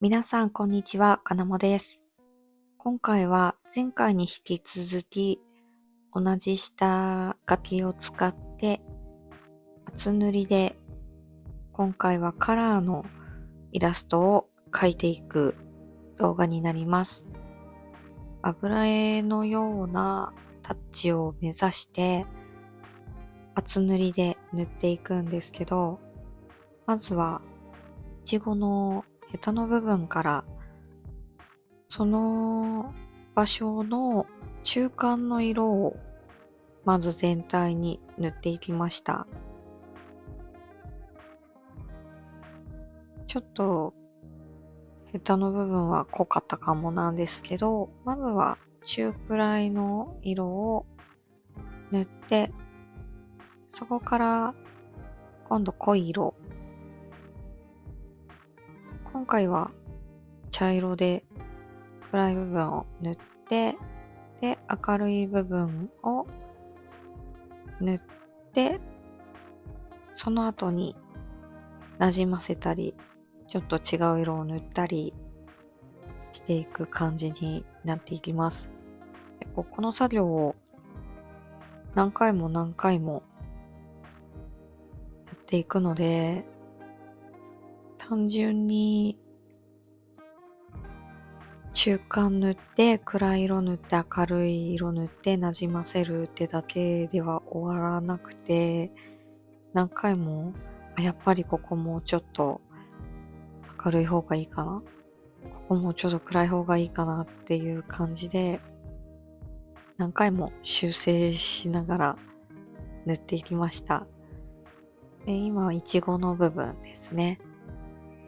皆さん、こんにちは。かなもです。今回は前回に引き続き、同じ下書きを使って、厚塗りで、今回はカラーのイラストを描いていく動画になります。油絵のようなタッチを目指して、厚塗りで塗っていくんですけど、まずは、いちごのヘタの部分からその場所の中間の色をまず全体に塗っていきました。ちょっとヘタの部分は濃かったかもなんですけど、まずは中くらいの色を塗って、そこから今度濃い色。今回は茶色で暗い部分を塗って、で、明るい部分を塗って、その後に馴染ませたり、ちょっと違う色を塗ったりしていく感じになっていきます。結構この作業を何回も何回もやっていくので、単純に中間塗って暗い色塗って明るい色塗って馴染ませるってだけでは終わらなくて、何回もやっぱりここもうちょっと明るい方がいいかな、ここもうちょっと暗い方がいいかなっていう感じで何回も修正しながら塗っていきました。で、今はイチゴの部分ですね。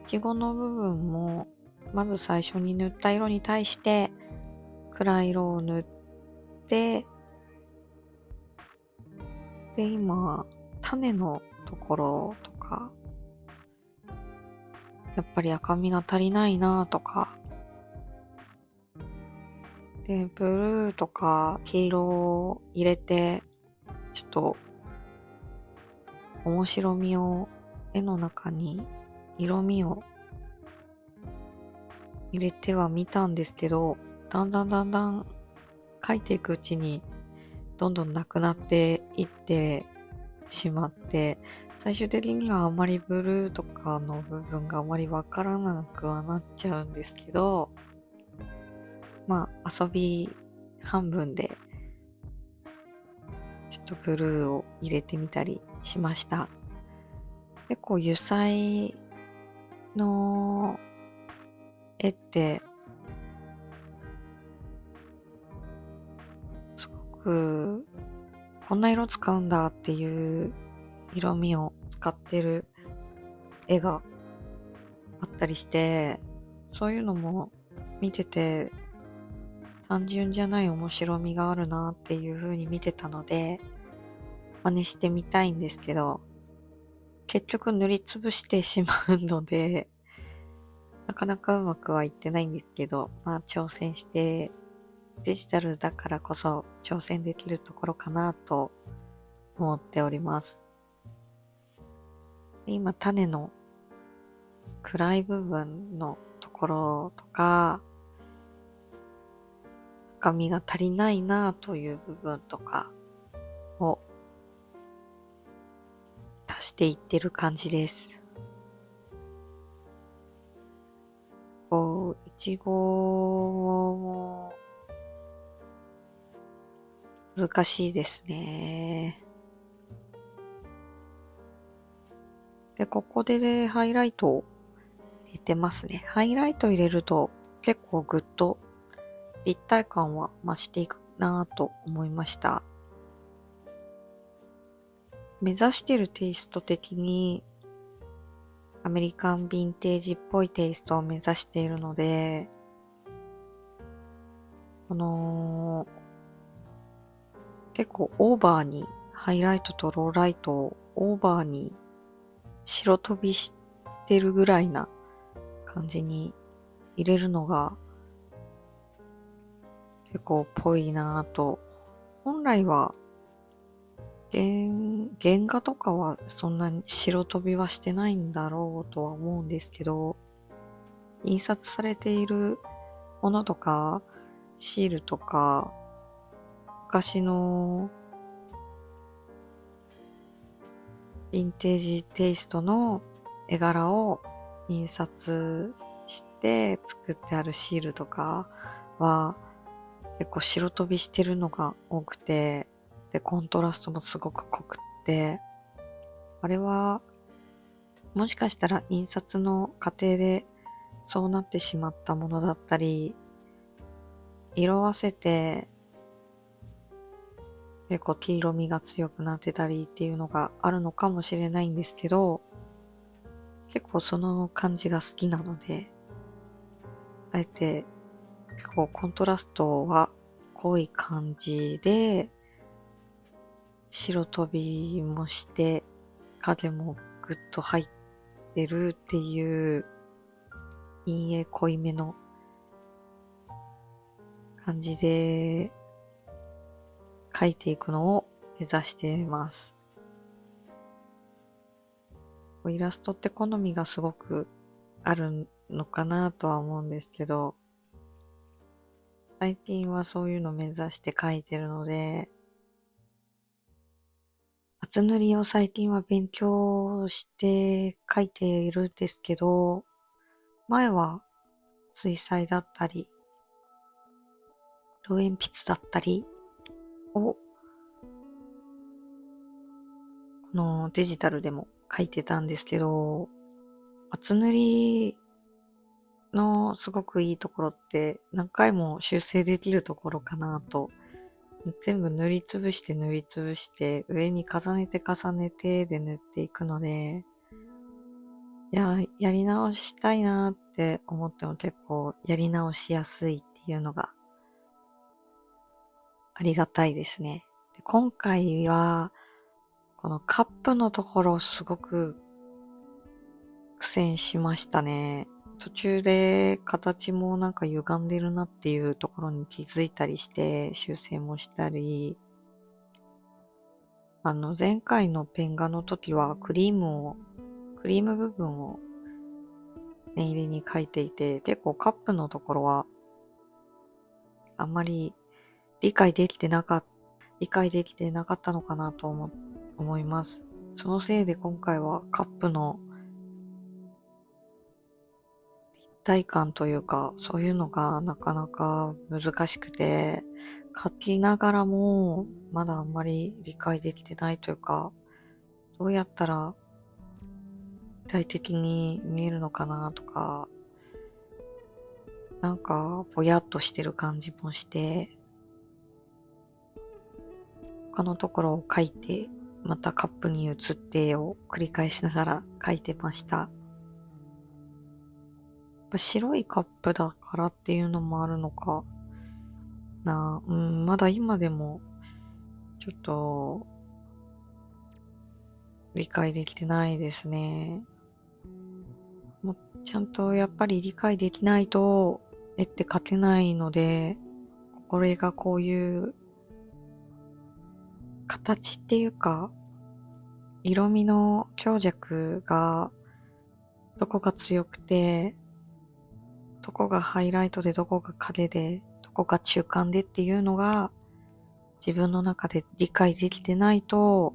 イチゴの部分もまず最初に塗った色に対して暗い色を塗って、で、今種のところとかやっぱり赤みが足りないなとか、で、ブルーとか黄色を入れてちょっと面白みを、絵の中に色味を入れてはみたんですけど、だんだん描いていくうちにどんどんなくなっていってしまって、最終的にはあまりブルーとかの部分があまりわからなくはなっちゃうんですけど、まあ遊び半分でちょっとブルーを入れてみたりしました。結構油彩の絵ってすごくこんな色使うんだっていう色味を使ってる絵があったりして、そういうのも見てて単純じゃない面白みがあるなっていう風に見てたので、真似してみたいんですけど、結局塗りつぶしてしまうので、なかなかうまくはいってないんですけど、まあ挑戦して、デジタルだからこそ挑戦できるところかなと思っております。で今種の暗い部分のところとか、深みが足りないなという部分とかを足していってる感じです。いちごも難しいですね。で、ここでハイライトを入れてますね。ハイライト入れると結構ぐっと立体感は増していくなぁと思いました。目指してるテイスト的にアメリカンヴィンテージっぽいテイストを目指しているので、結構オーバーにハイライトとローライトをオーバーに白飛びしてるぐらいな感じに入れるのが結構ぽいなぁと。本来は原画とかはそんなに白飛びはしてないんだろうとは思うんですけど、印刷されているものとか、シールとか、昔のヴィンテージテイストの絵柄を印刷して作ってあるシールとかは結構白飛びしてるのが多くて、で、コントラストもすごく濃くって、あれはもしかしたら印刷の過程でそうなってしまったものだったり、色あせて結構黄色みが強くなってたりっていうのがあるのかもしれないんですけど、結構その感じが好きなので、あえて結構コントラストは濃い感じで、白飛びもして影もぐっと入ってるっていう陰影濃いめの感じで描いていくのを目指しています。イラストって好みがすごくあるのかなとは思うんですけど、最近はそういうのを目指して描いてるので、厚塗りを最近は勉強して描いているんですけど、前は水彩だったり、色鉛筆だったりを、このデジタルでも描いてたんですけど、厚塗りのすごくいいところって何回も修正できるところかなと。全部塗りつぶして塗りつぶして上に重ねて重ねてで塗っていくので、やり直したいなって思っても結構やり直しやすいっていうのがありがたいですね。で、今回はこのカップのところすごく苦戦しましたね。途中で形もなんか歪んでるなっていうところに気づいたりして修正もしたり、前回のペン画の時はクリーム部分を念入りに描いていて、結構カップのところはあんまり理解できてなかったのかなと思います。そのせいで今回はカップの体感というか、そういうのがなかなか難しくて、書きながらもまだあんまり理解できてないというか、どうやったら具体的に見えるのかなとか、なんかぼやっとしてる感じもして、他のところを書いて、またカップに移ってを繰り返しながら書いてました。白いカップだからっていうのもあるのかな。まだ今でもちょっと理解できてないですね。もうちゃんとやっぱり理解できないと絵って描けないので、これがこういう形っていうか、色味の強弱がどこが強くて、どこがハイライトでどこが影で、どこが中間でっていうのが自分の中で理解できてないと、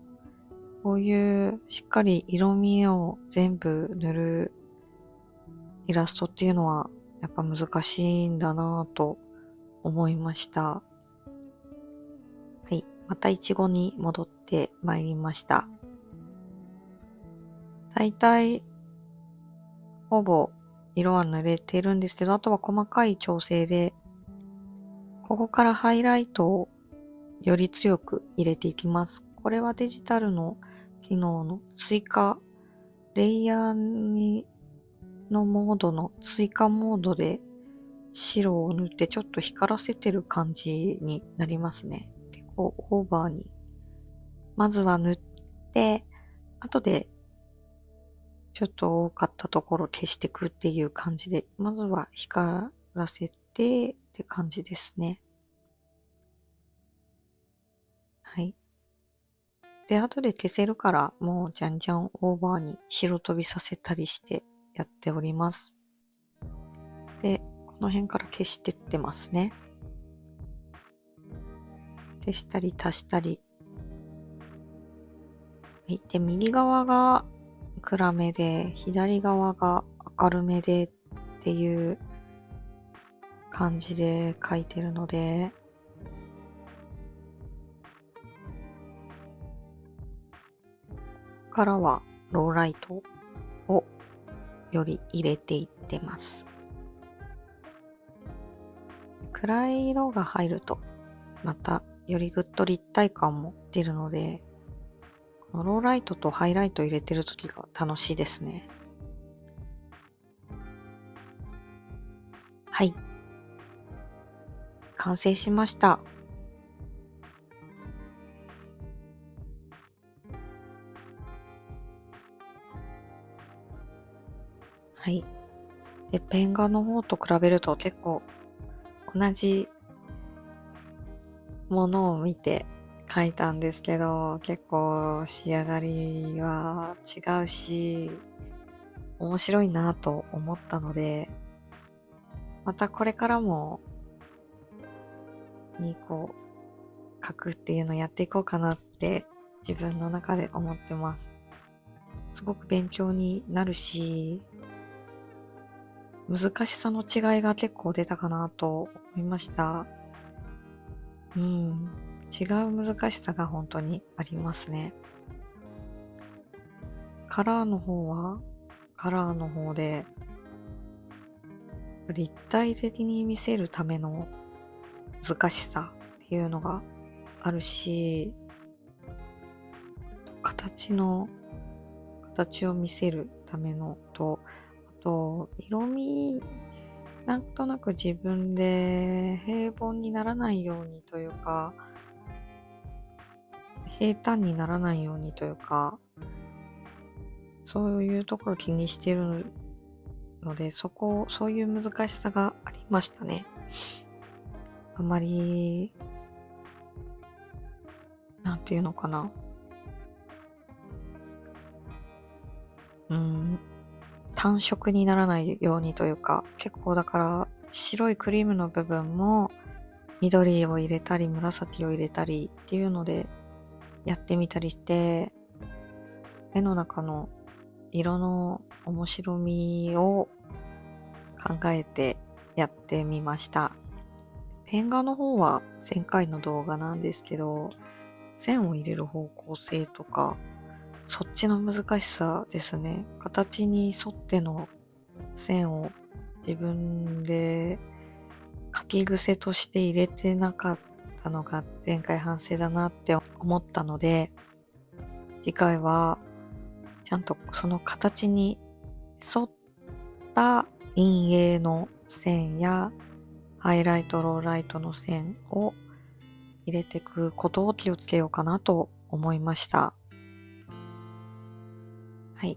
こういうしっかり色味を全部塗るイラストっていうのはやっぱ難しいんだなぁと思いました。はい。またイチゴに戻ってまいりました。だいたいほぼ色は塗れてるんですけど、あとは細かい調整で、ここからハイライトをより強く入れていきます。これはデジタルの機能の追加、レイヤーのモードの追加モードで白を塗ってちょっと光らせてる感じになりますね。結構オーバーに。まずは塗って、後でちょっと多かったところ消していくっていう感じで、まずは光らせてって感じですね。はい。で、後で消せるから、もうじゃんじゃんオーバーに白飛びさせたりしてやっております。で、この辺から消してってますね。消したり足したり。はい。で、右側が暗めで、左側が明るめでっていう感じで描いてるので、ここからはローライトをより入れていってます。暗い色が入るとまたよりぐっと立体感も出るので、このローライトとハイライト入れてる時が楽しいですね。はい。完成しました。はい。で、ペン画の方と比べると結構同じものを見て描いたんですけど、結構仕上がりは違うし、面白いなと思ったので、またこれからもこう描くっていうのをやっていこうかなって自分の中で思ってます。すごく勉強になるし、難しさの違いが結構出たかなと思いました。違う難しさが本当にありますね。カラーの方はカラーの方で立体的に見せるための難しさっていうのがあるし、形を見せるためのと、あと色味、なんとなく自分で平凡にならないようにというか、平坦にならないようにというか、そういうところ気にしてるので、そういう難しさがありましたね。あまり、なんていうのかな。単色にならないようにというか、結構だから白いクリームの部分も緑を入れたり紫を入れたりっていうのでやってみたりして、絵の中の色の面白みを考えてやってみました。ペン画の方は前回の動画なんですけど、線を入れる方向性とか、そっちの難しさですね。形に沿っての線を自分で書き癖として入れてなかったのが前回反省だなって思ったので、次回はちゃんとその形に沿った陰影の線やハイライト、ローライトの線を入れていくことを気をつけようかなと思いました。はい。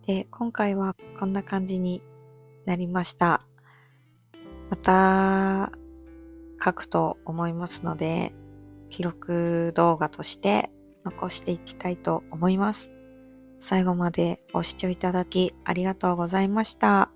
で、今回はこんな感じになりました。また書くと思いますので、記録動画として残していきたいと思います。最後までご視聴いただきありがとうございました。